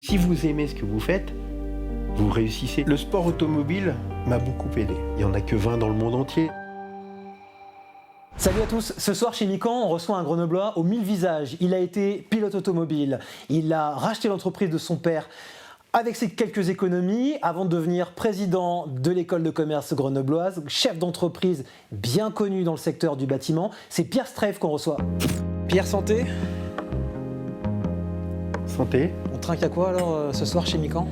Si vous aimez ce que vous faites, vous réussissez. Le sport automobile m'a beaucoup aidé. Il n'y en a que 20 dans le monde entier. Salut à tous, ce soir chez Mican, on reçoit un Grenoblois aux 1000 visages. Il a été pilote automobile, il a racheté l'entreprise de son père avec ses quelques économies avant de devenir président de l'école de commerce grenobloise, chef d'entreprise bien connu dans le secteur du bâtiment. C'est Pierre Streff qu'on reçoit. Pierre, santé. Santé. On trinque à quoi alors ce soir chez Mican?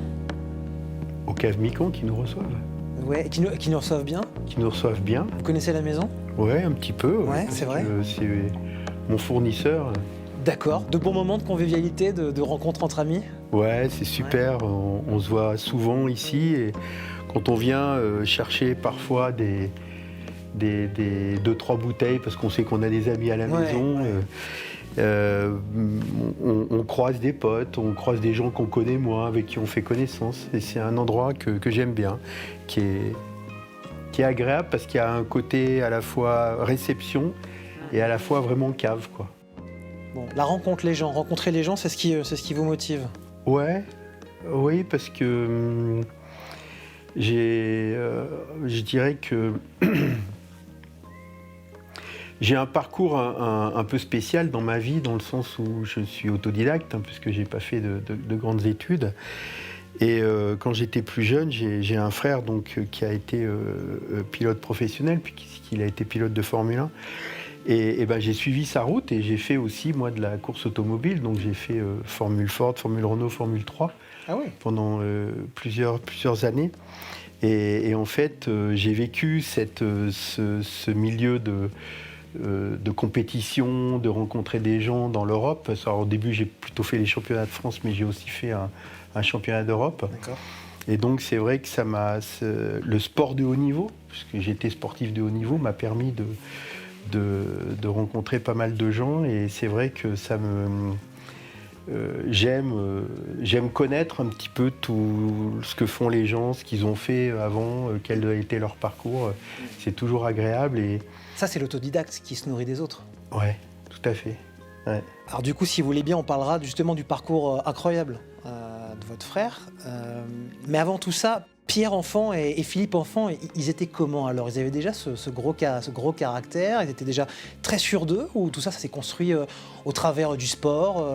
Au cave Mican qui nous reçoivent. Ouais, qui nous reçoivent bien. Qui nous reçoivent bien. Vous connaissez la maison? Ouais, un petit peu. Ouais, c'est vrai. C'est mon fournisseur. D'accord. De bons moments de convivialité, de rencontres entre amis? Ouais, c'est super. Ouais. On se voit souvent ici. Et quand on vient chercher parfois des 2-3 bouteilles parce qu'on sait qu'on a des amis à la maison. On croise des potes, on croise des gens qu'on connaît moins, avec qui on fait connaissance. Et c'est un endroit que j'aime bien, qui est agréable parce qu'il y a un côté à la fois réception et à la fois vraiment cave, quoi. Bon, la rencontre, rencontrer les gens, c'est ce qui vous motive? Ouais, oui, parce que je dirais que j'ai un parcours un peu spécial dans ma vie, dans le sens où je suis autodidacte, puisque je n'ai pas fait de grandes études. Et quand j'étais plus jeune, j'ai un frère qui a été pilote professionnel, puisqu'il a été pilote de Formule 1. Et j'ai suivi sa route et j'ai fait aussi, moi, de la course automobile. Donc j'ai fait Formule Ford, Formule Renault, Formule 3 pendant plusieurs années. Et en fait, j'ai vécu ce milieu de compétition, de rencontrer des gens dans l'Europe. Alors, au début, j'ai plutôt fait les championnats de France, mais j'ai aussi fait un championnat d'Europe. D'accord. Et donc, c'est vrai que le sport de haut niveau, puisque j'étais sportif de haut niveau, m'a permis de rencontrer pas mal de gens. Et c'est vrai que j'aime connaître un petit peu tout ce que font les gens, ce qu'ils ont fait avant, quel a été leur parcours. C'est toujours agréable. Et ça, c'est l'autodidacte qui se nourrit des autres. Ouais, tout à fait. Ouais. Alors du coup, si vous voulez bien, on parlera justement du parcours incroyable de votre frère. Mais avant tout ça, Pierre enfant et Philippe enfant, ils étaient comment alors? Ils avaient déjà ce gros caractère, ils étaient déjà très sûrs d'eux, ou tout ça s'est construit au travers du sport,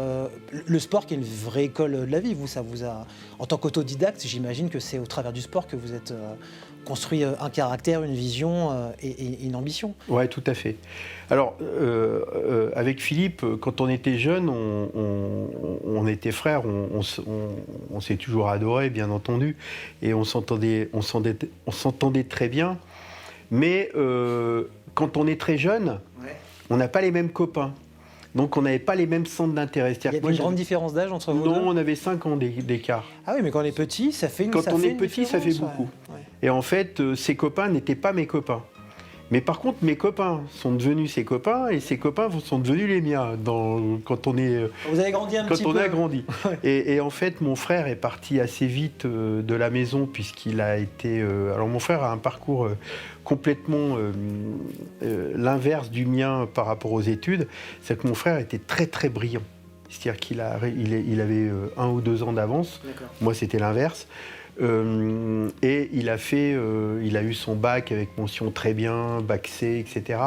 le sport qui est une vraie école de la vie. Ça vous a, en tant qu'autodidacte, j'imagine que c'est au travers du sport que vous êtes construit un caractère, une vision et une ambition. Ouais, tout à fait. Alors, avec Philippe, quand on était jeunes, on était frères, on s'est toujours adorés, bien entendu, et on s'entendait très bien. Mais quand on est très jeune, on n'a pas les mêmes copains. Donc on n'avait pas les mêmes centres d'intérêt. Il y a une grande différence d'âge entre vous deux? Non, on avait 5 ans d'écart. Ah oui, mais quand on est petit, ça fait une différence. Quand on est petit, ça fait beaucoup. Ouais. Et en fait, ses copains n'étaient pas mes copains. Mais par contre, mes copains sont devenus ses copains et ses copains sont devenus les miens quand on est. Vous avez grandi un petit peu. Quand on a grandi. Et en fait, mon frère est parti assez vite de la maison puisqu'il a été. Alors mon frère a un parcours complètement l'inverse du mien par rapport aux études. C'est que mon frère était très très brillant. C'est-à-dire qu'il avait 1 ou 2 ans d'avance. D'accord. Moi, c'était l'inverse. Et il a eu son bac avec mention très bien, bac C, etc.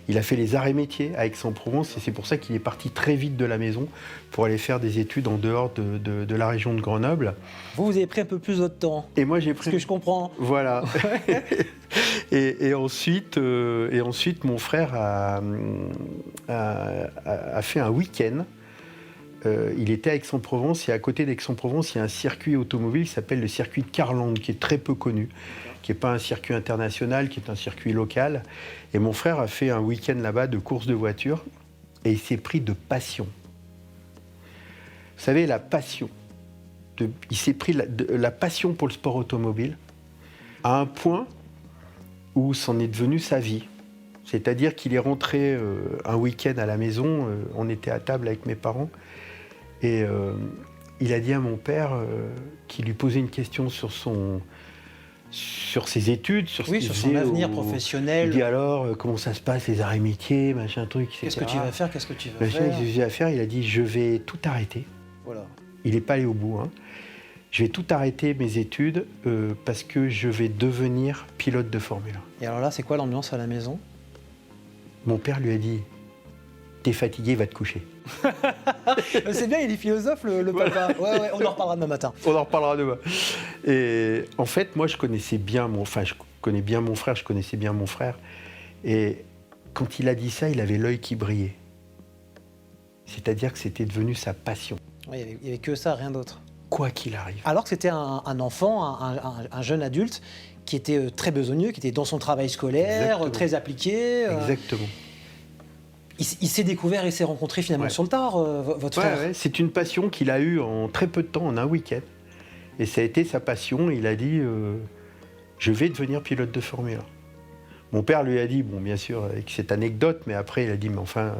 Il a fait les arts et métiers à Aix-en-Provence et c'est pour ça qu'il est parti très vite de la maison pour aller faire des études en dehors de la région de Grenoble. Vous avez pris un peu plus votre temps. Et moi j'ai pris. Ce que je comprends. Voilà. et ensuite, mon frère a fait un week-end. Il était à Aix-en-Provence et à côté d'Aix-en-Provence, il y a un circuit automobile qui s'appelle le circuit de Carlande, qui est très peu connu, qui n'est pas un circuit international, qui est un circuit local. Et mon frère a fait un week-end là-bas de course de voiture et il s'est pris de passion. Vous savez, la passion. Il s'est pris la passion pour le sport automobile à un point où c'en est devenu sa vie. C'est-à-dire qu'il est rentré un week-end à la maison, on était à table avec mes parents, et il a dit à mon père qui lui posait une question sur ses études, sur son avenir professionnel. Il dit alors, comment ça se passe, les arts et métiers, machin truc, etc. Qu'est-ce que tu vas faire, qu'est-ce que tu vas faire ? Il a dit, je vais tout arrêter. Voilà. il n'est pas allé au bout. Hein. Je vais tout arrêter mes études parce que je vais devenir pilote de Formule 1. Et alors là, c'est quoi l'ambiance à la maison? Mon père lui a dit, t'es fatigué, va te coucher. C'est bien, il est philosophe, le papa. Ouais, on en reparlera demain matin. On en reparlera demain. Et en fait, moi, je connaissais bien je connais bien mon frère, je connaissais bien mon frère. Et quand il a dit ça, il avait l'œil qui brillait. C'est-à-dire que c'était devenu sa passion. Ouais, il n'y avait que ça, rien d'autre. Quoi qu'il arrive. Alors que c'était un enfant, un jeune adulte qui était très besogneux, qui était dans son travail scolaire, Exactement. très appliqué. Exactement. Il s'est découvert et s'est rencontré finalement sur le tard, votre frère. Ouais, c'est une passion qu'il a eue en très peu de temps, en un week-end. Et ça a été sa passion. Il a dit je vais devenir pilote de Formule 1. Mon père lui a dit, bon, bien sûr, avec cette anecdote, mais après, il a dit mais enfin,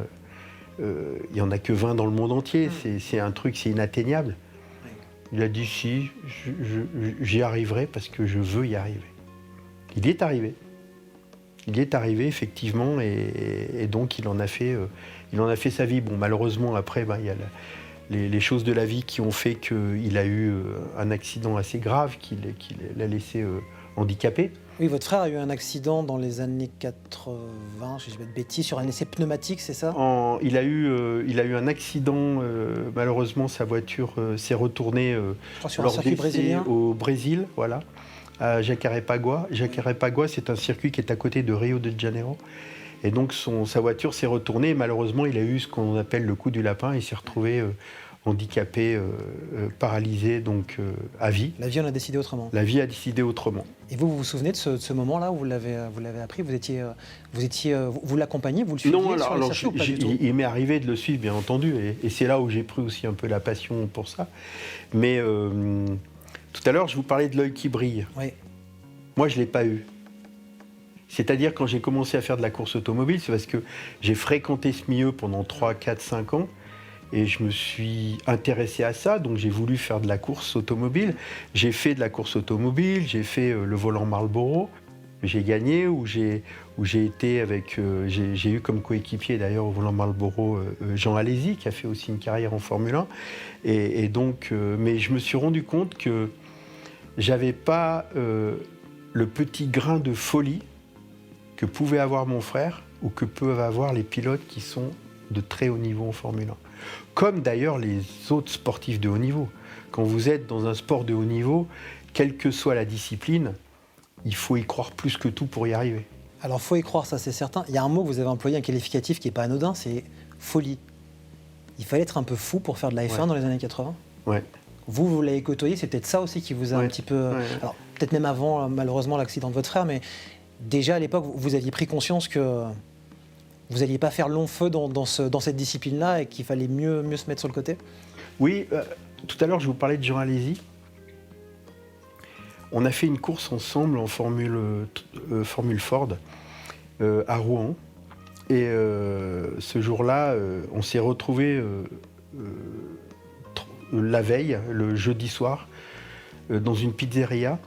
il n'y en a que 20 dans le monde entier. C'est un truc, c'est inatteignable. Il a dit si, j'y arriverai parce que je veux y arriver. Il y est arrivé. Il y est arrivé effectivement et donc il en a fait sa vie. Bon, malheureusement après, il y a les choses de la vie qui ont fait qu'il a eu un accident assez grave qui l'a laissé handicapé. Oui, votre frère a eu un accident dans les années 80, je ne dis pas de bêtises, sur un essai pneumatique, c'est ça? Il a eu un accident, malheureusement sa voiture s'est retournée sur un circuit brésilien au Brésil, voilà, à Jacarepaguá. Jacarepaguá, c'est un circuit qui est à côté de Rio de Janeiro. Et donc sa voiture s'est retournée et malheureusement il a eu ce qu'on appelle le coup du lapin. Il s'est retrouvé handicapé, paralysé, donc à vie. La vie en a décidé autrement. La vie a décidé autrement. Et vous vous souvenez de ce moment-là où vous l'avez appris? Vous l'accompagnez, vous le suiviez? Non, alors il m'est arrivé de le suivre, bien entendu, et c'est là où j'ai pris aussi un peu la passion pour ça. Mais tout à l'heure, je vous parlais de l'œil qui brille. Oui. Moi, je ne l'ai pas eu. C'est-à-dire, quand j'ai commencé à faire de la course automobile, c'est parce que j'ai fréquenté ce milieu pendant 3, 4, 5 ans. Et je me suis intéressé à ça, donc j'ai voulu faire de la course automobile. J'ai fait de la course automobile, j'ai fait le volant Marlboro. J'ai gagné, où j'ai été avec... j'ai eu comme coéquipier d'ailleurs au volant Marlboro Jean Alesi, qui a fait aussi une carrière en Formule 1. Et donc, mais je me suis rendu compte que j'avais pas le petit grain de folie que pouvait avoir mon frère ou que peuvent avoir les pilotes qui sont de très haut niveau en Formule 1. Comme d'ailleurs les autres sportifs de haut niveau. Quand vous êtes dans un sport de haut niveau, quelle que soit la discipline, il faut y croire plus que tout pour y arriver. Alors, faut y croire, ça c'est certain. Il y a un mot que vous avez employé, un qualificatif qui n'est pas anodin, c'est folie. Il fallait être un peu fou pour faire de la F1 dans les années 80. Ouais. Vous l'avez côtoyé, c'est peut-être ça aussi qui vous a un petit peu... Alors, peut-être même avant, malheureusement, l'accident de votre frère, mais déjà à l'époque, vous aviez pris conscience que vous n'alliez pas faire long feu dans cette discipline-là et qu'il fallait mieux se mettre sur le côté? Oui, tout à l'heure, je vous parlais de Jean Alesi. On a fait une course ensemble en Formule Ford à Rouen. Et ce jour-là, on s'est retrouvés la veille, le jeudi soir, dans une pizzeria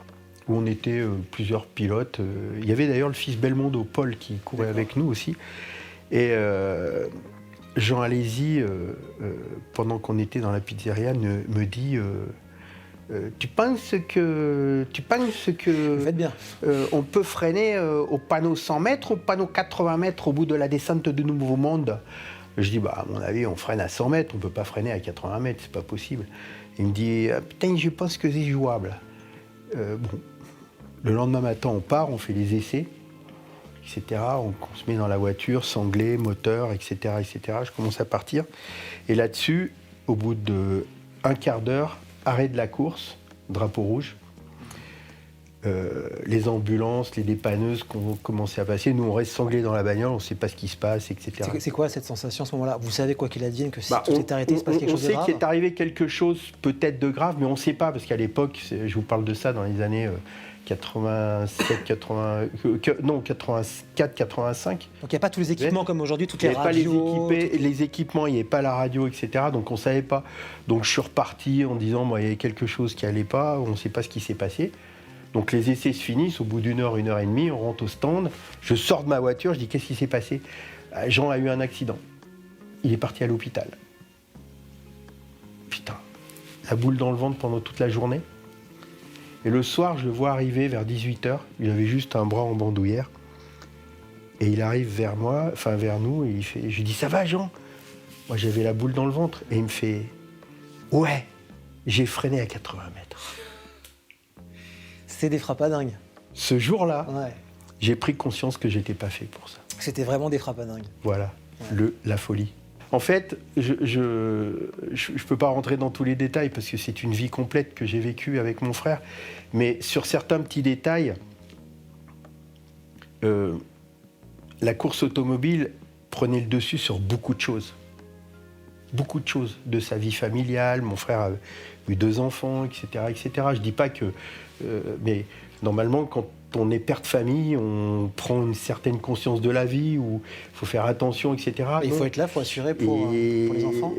où on était plusieurs pilotes. Il y avait d'ailleurs le fils Belmondo, Paul, qui courait avec nous aussi. Et Jean Alesi, pendant qu'on était dans la pizzeria, me dit tu penses que Vous faites bien. On peut freiner au panneau 100 mètres, au panneau 80 mètres au bout de la descente de Nouveau Monde? Je dis à mon avis, on freine à 100 mètres, on ne peut pas freiner à 80 mètres, c'est pas possible. Il me dit putain, je pense que c'est jouable. Bon, le lendemain matin, on part, on fait les essais, etc. On se met dans la voiture, sanglé, moteur, etc., etc. Je commence à partir. Et là-dessus, au bout d'un quart d'heure, arrêt de la course, drapeau rouge. Les ambulances, les dépanneuses ont commencé à passer. Nous, on reste sanglés dans la bagnole, on ne sait pas ce qui se passe, etc. C'est quoi cette sensation à ce moment-là? Vous savez, quoi qu'il advienne, que si tout est arrêté, il se passe quelque chose de grave? On sait qu'il est arrivé quelque chose peut-être de grave, mais on ne sait pas, parce qu'à l'époque, je vous parle de ça dans les années 87, 84, 85. Donc il n'y a pas tous les équipements comme aujourd'hui, toutes les radios. Il n'y avait pas les équipements, il n'y avait pas la radio, etc. Donc on ne savait pas. Donc je suis reparti en disant il y avait quelque chose qui n'allait pas, on ne sait pas ce qui s'est passé. Donc les essais se finissent, au bout d'une heure et demie, on rentre au stand. Je sors de ma voiture, je dis qu'est-ce qui s'est passé? Jean a eu un accident. Il est parti à l'hôpital. Putain. la boule dans le ventre pendant toute la journée. Et le soir, je le vois arriver vers 18h. Il avait juste un bras en bandoulière. Et il arrive vers moi, enfin vers nous, et je lui dis « Ça va, Jean ?» Moi, j'avais la boule dans le ventre. Et il me fait « Ouais, j'ai freiné à 80 mètres. » C'est des frappadingues. Ce jour-là, Ouais. j'ai pris conscience que j'étais pas fait pour ça. C'était vraiment des frappadingues. Voilà, Ouais. la folie. En fait, je peux pas rentrer dans tous les détails parce que c'est une vie complète que j'ai vécue avec mon frère. Mais sur certains petits détails, la course automobile prenait le dessus sur beaucoup de choses. Beaucoup de choses de sa vie familiale. Mon frère a eu 2 enfants, etc., etc. Je dis pas que... mais normalement, quand on est père de famille, on prend une certaine conscience de la vie, où il faut faire attention, etc. Il faut être là, il faut assurer pour les enfants.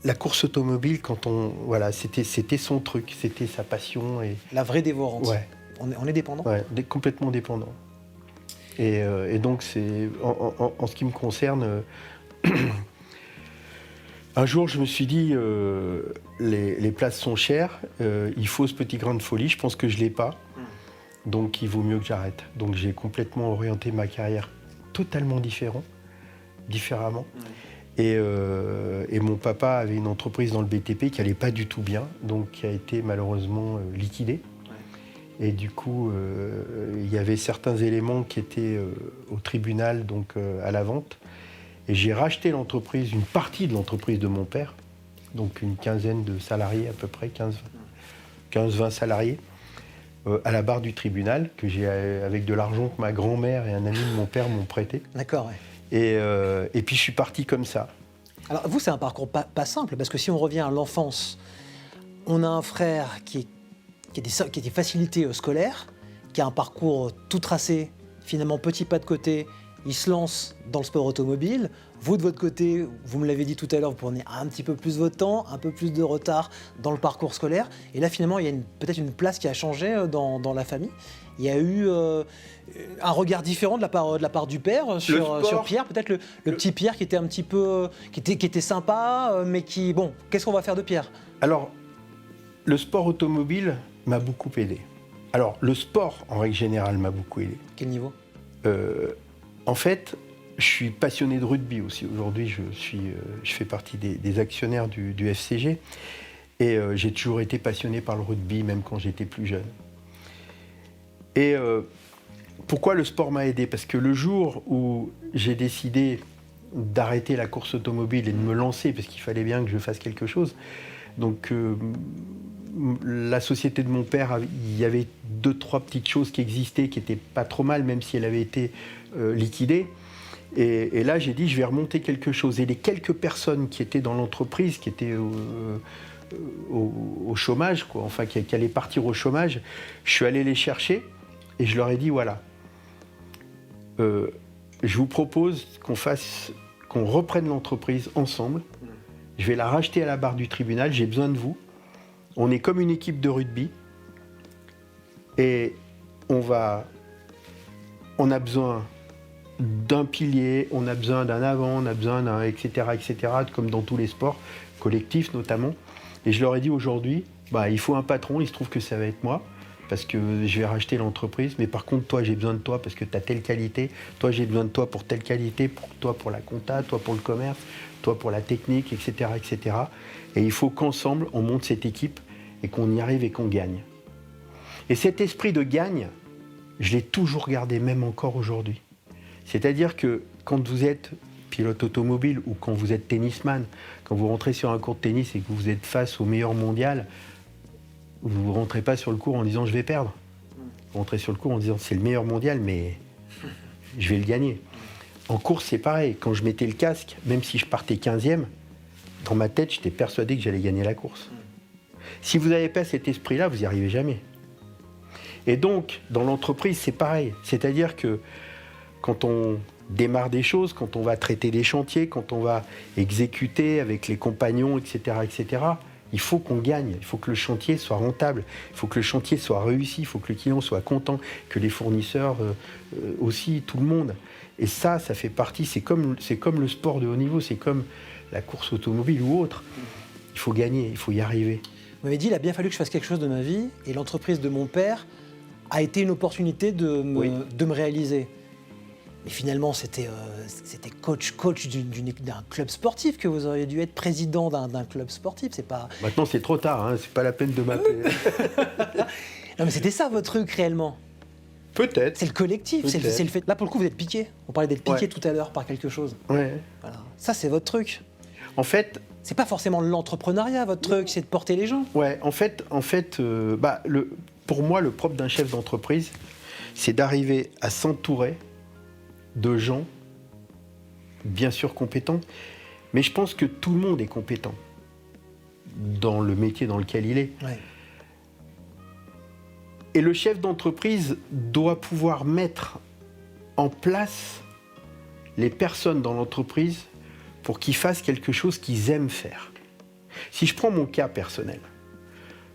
La course automobile, voilà, c'était son truc, c'était sa passion. Et, la vraie dévorante. Ouais. On est dépendant. Ouais, complètement dépendant. Et donc, en ce qui me concerne, un jour, je me suis dit, les places sont chères, il faut ce petit grain de folie, je pense que je ne l'ai pas. Donc il vaut mieux que j'arrête. Donc j'ai complètement orienté ma carrière totalement différemment. Et mon papa avait une entreprise dans le BTP qui n'allait pas du tout bien, donc qui a été malheureusement liquidée. Et du coup, il y avait certains éléments qui étaient au tribunal, donc à la vente. Et j'ai racheté l'entreprise, une partie de l'entreprise de mon père, donc une quinzaine de salariés à peu près, 15-20 salariés. À la barre du tribunal, que j'ai avec de l'argent que ma grand-mère et un ami de mon père m'ont prêté. D'accord, ouais. Et puis je suis parti comme ça. Alors vous, c'est un parcours pas simple, parce que si on revient à l'enfance, on a un frère qui a des facilités scolaires, qui a un parcours tout tracé, finalement petit pas de côté, il se lance dans le sport automobile. Vous, de votre côté, vous me l'avez dit tout à l'heure, vous prenez un petit peu plus votre temps, un peu plus de retard dans le parcours scolaire. Et là, finalement, il y a peut-être une place qui a changé dans la famille. Il y a eu un regard différent de la part du père sur Pierre. Peut-être le petit Pierre qui était un petit peu... qui était sympa, mais qui... Bon, qu'est-ce qu'on va faire de Pierre ? Alors, le sport automobile m'a beaucoup aidé. Alors, le sport, en règle générale, m'a beaucoup aidé. Quel niveau ? En fait, je suis passionné de rugby aussi. Aujourd'hui, je fais partie des actionnaires du FCG. Et j'ai toujours été passionné par le rugby, même quand j'étais plus jeune. Et pourquoi le sport m'a aidé ? Parce que le jour où j'ai décidé d'arrêter la course automobile et de me lancer, parce qu'il fallait bien que je fasse quelque chose, donc la société de mon père, il y avait 2-3 petites choses qui existaient, qui n'étaient pas trop mal, même si elle avait été liquidée. Et là, j'ai dit, je vais remonter quelque chose. Et les quelques personnes qui étaient dans l'entreprise, qui étaient au chômage, quoi, enfin qui allaient partir au chômage, je suis allé les chercher et je leur ai dit, voilà, je vous propose qu'on reprenne l'entreprise ensemble. Je vais la racheter à la barre du tribunal, j'ai besoin de vous. On est comme une équipe de rugby et on a besoin d'un pilier, on a besoin d'un avant, on a besoin d'un etc., comme dans tous les sports, collectifs notamment. Et je leur ai dit aujourd'hui, il faut un patron, il se trouve que ça va être moi, parce que je vais racheter l'entreprise, mais par contre, toi, j'ai besoin de toi parce que tu as telle qualité, toi, j'ai besoin de toi pour telle qualité, toi pour la compta, toi pour le commerce, toi pour la technique, etc., etc. Et il faut qu'ensemble, on monte cette équipe et qu'on y arrive et qu'on gagne. Et cet esprit de gagne, je l'ai toujours gardé, même encore aujourd'hui. C'est-à-dire que quand vous êtes pilote automobile ou quand vous êtes tennisman, quand vous rentrez sur un court de tennis et que vous êtes face au meilleur mondial, vous ne rentrez pas sur le court en disant « je vais perdre ». Vous rentrez sur le court en disant « c'est le meilleur mondial, mais je vais le gagner ». En course, c'est pareil. Quand je mettais le casque, même si je partais 15e, dans ma tête, j'étais persuadé que j'allais gagner la course. Si vous n'avez pas cet esprit-là, vous n'y arrivez jamais. Et donc, dans l'entreprise, c'est pareil. C'est-à-dire que quand on démarre des choses, quand on va traiter des chantiers, quand on va exécuter avec les compagnons, etc., il faut qu'on gagne, il faut que le chantier soit rentable, il faut que le chantier soit réussi, il faut que le client soit content, que les fournisseurs aussi, tout le monde. Et ça fait partie, c'est comme le sport de haut niveau, c'est comme la course automobile ou autre. Il Il faut gagner, il faut y arriver. Vous m'avez dit, il a bien fallu que je fasse quelque chose de ma vie, et l'entreprise de mon père a été une opportunité de me réaliser. Mais finalement, c'était coach d'un club sportif que vous auriez dû être président d'un club sportif. C'est pas... Maintenant, c'est trop tard, hein, c'est pas la peine de m'appeler. Non, mais c'était ça votre truc réellement. Peut-être. C'est le collectif, c'est le fait. Là, pour le coup, vous êtes piqué. On parlait d'être piqué tout à l'heure par quelque chose. Ouais. Voilà. Ça, c'est votre truc. En fait, c'est pas forcément l'entrepreneuriat, votre truc, c'est de porter les gens. Ouais, pour moi, le propre d'un chef d'entreprise, c'est d'arriver à s'entourer de gens, bien sûr compétents, mais je pense que tout le monde est compétent dans le métier dans lequel il est. Ouais. Et le chef d'entreprise doit pouvoir mettre en place les personnes dans l'entreprise pour qu'ils fassent quelque chose qu'ils aiment faire. Si je prends mon cas personnel,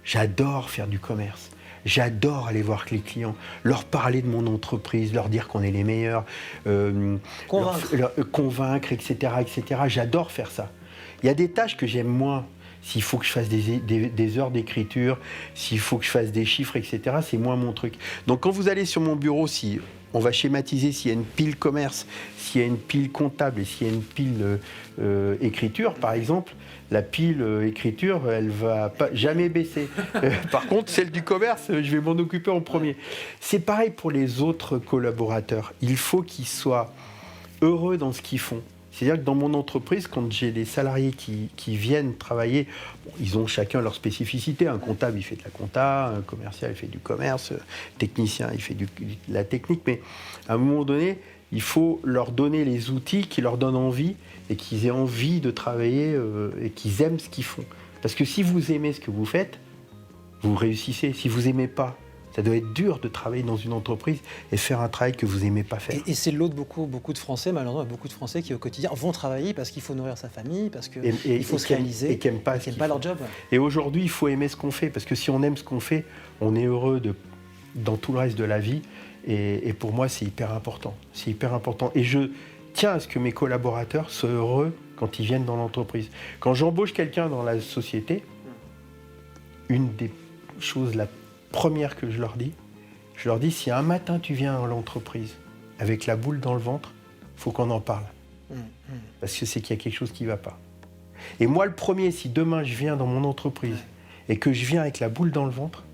j'adore faire du commerce. J'adore aller voir les clients, leur parler de mon entreprise, leur dire qu'on est les meilleurs, convaincre, etc., etc. J'adore faire ça. Il y a des tâches que j'aime moins. S'il faut que je fasse des heures d'écriture, s'il faut que je fasse des chiffres, etc., c'est moins mon truc. Donc quand vous allez sur mon bureau, si on va schématiser s'il y a une pile commerce, s'il y a une pile comptable et s'il y a une pile écriture, par exemple, la pile écriture, elle va jamais baisser. Par contre, celle du commerce, je vais m'en occuper en premier. C'est pareil pour les autres collaborateurs. Il faut qu'ils soient heureux dans ce qu'ils font. C'est-à-dire que dans mon entreprise, quand j'ai des salariés qui viennent travailler, ils ont chacun leur spécificité. Un comptable, il fait de la compta, un commercial, il fait du commerce, un technicien, il fait de la technique. Mais à un moment donné, il faut leur donner les outils qui leur donnent envie et qu'ils aient envie de travailler et qu'ils aiment ce qu'ils font. Parce que si vous aimez ce que vous faites, vous réussissez. Si vous n'aimez pas, ça doit être dur de travailler dans une entreprise et faire un travail que vous n'aimez pas faire. Et c'est l'autre beaucoup de Français, malheureusement, beaucoup de Français qui au quotidien vont travailler parce qu'il faut nourrir sa famille, parce qu'il faut se réaliser, et qui n'aiment pas leur job. Ouais. Et aujourd'hui, il faut aimer ce qu'on fait, parce que si on aime ce qu'on fait, on est heureux dans tout le reste de la vie. Et pour moi, c'est hyper important. C'est hyper important. Et je tiens à ce que mes collaborateurs soient heureux quand ils viennent dans l'entreprise. Quand j'embauche quelqu'un dans la société, une des choses la première que je leur dis, si un matin tu viens dans l'entreprise avec la boule dans le ventre, il faut qu'on en parle. Parce que c'est qu'il y a quelque chose qui ne va pas. Et moi, le premier, si demain je viens dans mon entreprise et que je viens avec la boule dans le ventre...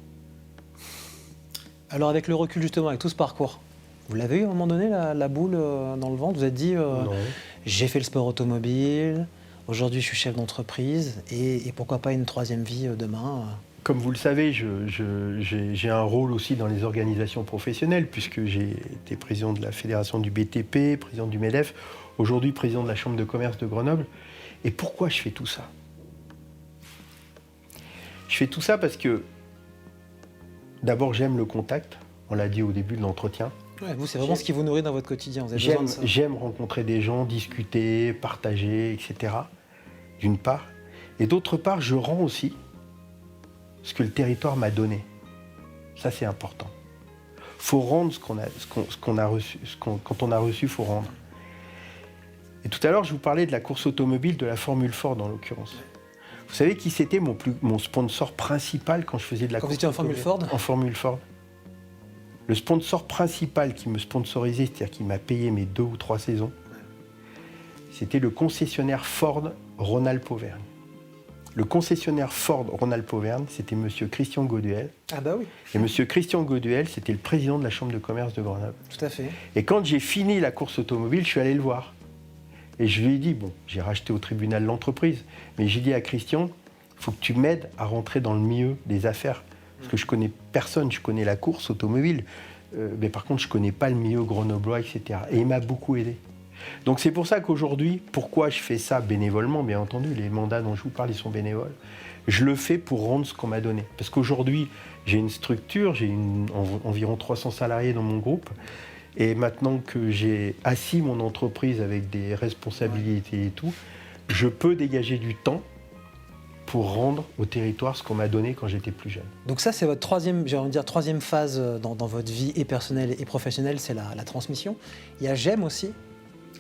Alors avec le recul justement, avec tout ce parcours, vous l'avez eu à un moment donné, la boule dans le ventre? Vous êtes dit, j'ai fait le sport automobile, aujourd'hui je suis chef d'entreprise, et pourquoi pas une troisième vie demain Comme vous le savez, j'ai un rôle aussi dans les organisations professionnelles, puisque j'ai été président de la fédération du BTP, président du MEDEF, aujourd'hui président de la Chambre de commerce de Grenoble. Et pourquoi je fais tout ça? Je fais tout ça parce que, d'abord, j'aime le contact, on l'a dit au début de l'entretien. Ouais, vous, c'est vraiment ce qui vous nourrit dans votre quotidien, vous avez besoin de ça. J'aime rencontrer des gens, discuter, partager, etc., d'une part. Et d'autre part, je rends aussi ce que le territoire m'a donné. Ça, c'est important. Il faut rendre ce qu'on a reçu. Quand on a reçu, il faut rendre. Et tout à l'heure, je vous parlais de la course automobile, de la Formule Ford, en l'occurrence. Vous savez qui c'était mon sponsor principal quand je faisais de la course automobile? Quand vous étiez en Formule Ford? En Formule Ford. Le sponsor principal qui me sponsorisait, c'est-à-dire qui m'a payé mes 2 ou 3 saisons, c'était le concessionnaire Ford Rhône-Alpes-Auvergne. Le concessionnaire Ford Rhône-Alpes-Auvergne, c'était M. Christian Gauduel. Ah bah oui. Et M. Christian Gauduel, c'était le président de la Chambre de commerce de Grenoble. Tout à fait. Et quand j'ai fini la course automobile, je suis allé le voir. Et je lui ai dit, bon, j'ai racheté au tribunal l'entreprise, mais j'ai dit à Christian, il faut que tu m'aides à rentrer dans le milieu des affaires. Parce que je connais personne, je connais la course automobile, mais par contre, je ne connais pas le milieu grenoblois, etc. Et il m'a beaucoup aidé. Donc c'est pour ça qu'aujourd'hui, pourquoi je fais ça bénévolement, bien entendu, les mandats dont je vous parle, ils sont bénévoles. Je le fais pour rendre ce qu'on m'a donné. Parce qu'aujourd'hui, j'ai une structure, j'ai environ 300 salariés dans mon groupe. Et maintenant que j'ai assis mon entreprise avec des responsabilités et tout, je peux dégager du temps pour rendre au territoire ce qu'on m'a donné quand j'étais plus jeune. Donc ça, c'est votre troisième phase dans votre vie et personnelle et professionnelle, c'est la transmission. Il y a J'aime aussi.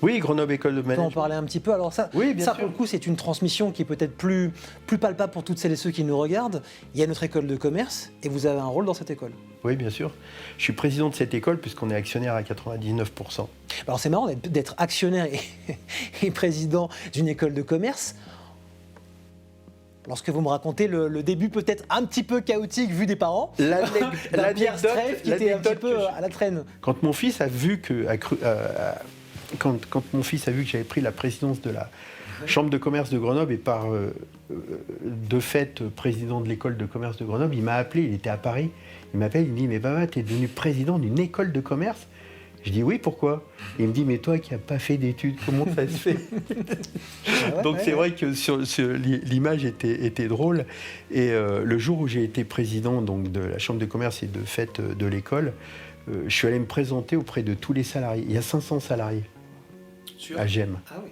Oui, Grenoble École de On peut en Management. parler un petit peu. Alors ça, Oui, bien ça sûr. pour le coup, c'est une transmission qui est peut-être plus palpable pour toutes celles et ceux qui nous regardent. Il y a notre école de commerce et vous avez un rôle dans cette école. Oui, bien sûr. Je suis président de cette école puisqu'on est actionnaire à 99%. Alors c'est marrant d'être actionnaire et président d'une école de commerce. Lorsque vous me racontez le début peut-être un petit peu chaotique vu des parents, d'un Pierre Streff qui était un petit peu à la traîne. Quand mon fils a vu que, quand mon fils a vu que j'avais pris la présidence de la Chambre de commerce de Grenoble et par de fait président de l'école de commerce de Grenoble, il m'a appelé, il était à Paris, il m'appelle, il me dit « Mais papa, tu es devenu président d'une école de commerce ?» Je dis « Oui, pourquoi ?» Il me dit « Mais toi qui n'as pas fait d'études, comment ça se fait ?» Donc c'est vrai que l'image était drôle. Et le jour où j'ai été président donc, de la Chambre de commerce et de fait de l'école, je suis allé me présenter auprès de tous les salariés. Il y a 500 salariés à GEM. Ah oui.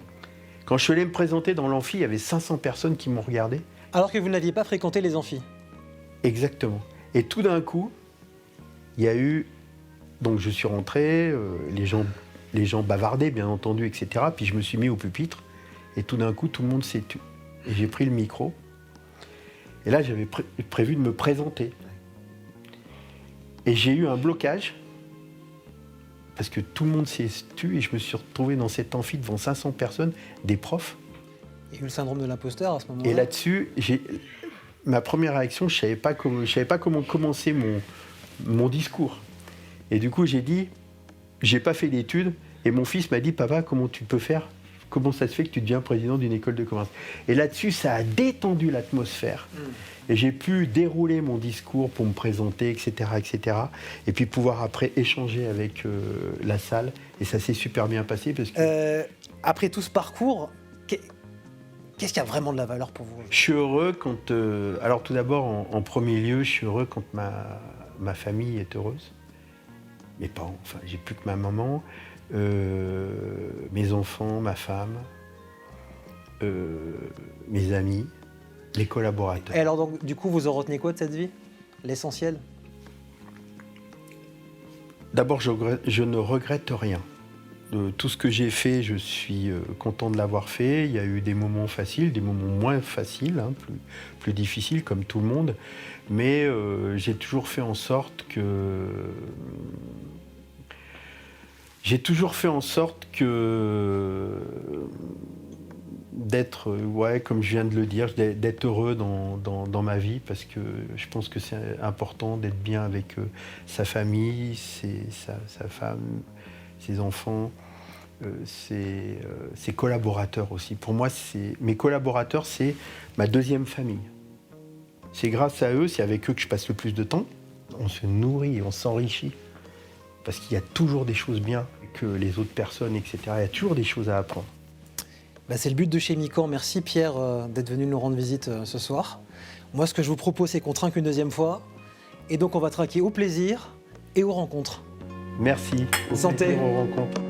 Quand je suis allé me présenter dans l'amphi, il y avait 500 personnes qui m'ont regardé. Alors que vous n'aviez pas fréquenté les amphis. Exactement. Et tout d'un coup, il y a eu... Donc je suis rentré, les gens bavardaient bien entendu, etc. Puis je me suis mis au pupitre et tout d'un coup, tout le monde s'est tu. Et j'ai pris le micro. Et là, j'avais prévu de me présenter. Et j'ai eu un blocage parce que tout le monde s'est tu et je me suis retrouvé dans cet amphi devant 500 personnes, des profs. Il y a eu le syndrome de l'imposteur à ce moment-là. Et là-dessus, ma première réaction, je savais pas comment commencer mon discours. Et du coup, j'ai dit, j'ai pas fait d'études. Et mon fils m'a dit, papa, comment tu peux faire ? Comment ça se fait que tu deviens président d'une école de commerce ? Et là-dessus, ça a détendu l'atmosphère. Et j'ai pu dérouler mon discours pour me présenter, etc., etc. Et puis pouvoir après échanger avec la salle. Et ça s'est super bien passé parce que... Après tout ce parcours, qu'est-ce qui a vraiment de la valeur pour vous ? Je suis heureux quand... alors tout d'abord, en premier lieu, je suis heureux quand ma famille est heureuse. Mes parents, enfin, j'ai plus que ma maman, mes enfants, ma femme, mes amis, les collaborateurs. Et alors donc, du coup, vous en retenez quoi de cette vie ? L'essentiel ? D'abord, je ne regrette rien. De tout ce que j'ai fait, je suis content de l'avoir fait. Il y a eu des moments faciles, des moments moins faciles, hein, plus difficiles, comme tout le monde. Mais j'ai toujours fait en sorte que... d'être, comme je viens de le dire, d'être heureux dans ma vie, parce que je pense que c'est important d'être bien avec sa famille, sa femme, ses enfants, ses collaborateurs aussi. Pour moi, mes collaborateurs, c'est ma deuxième famille. C'est grâce à eux, c'est avec eux que je passe le plus de temps. On se nourrit, on s'enrichit, parce qu'il y a toujours des choses bien que les autres personnes, etc. Il y a toujours des choses à apprendre. C'est le but de chez Mican. Merci Pierre d'être venu nous rendre visite ce soir. Moi, ce que je vous propose, c'est qu'on trinque une deuxième fois. Et donc, on va trinquer au plaisir et aux rencontres. Merci. Santé. Aux rencontres.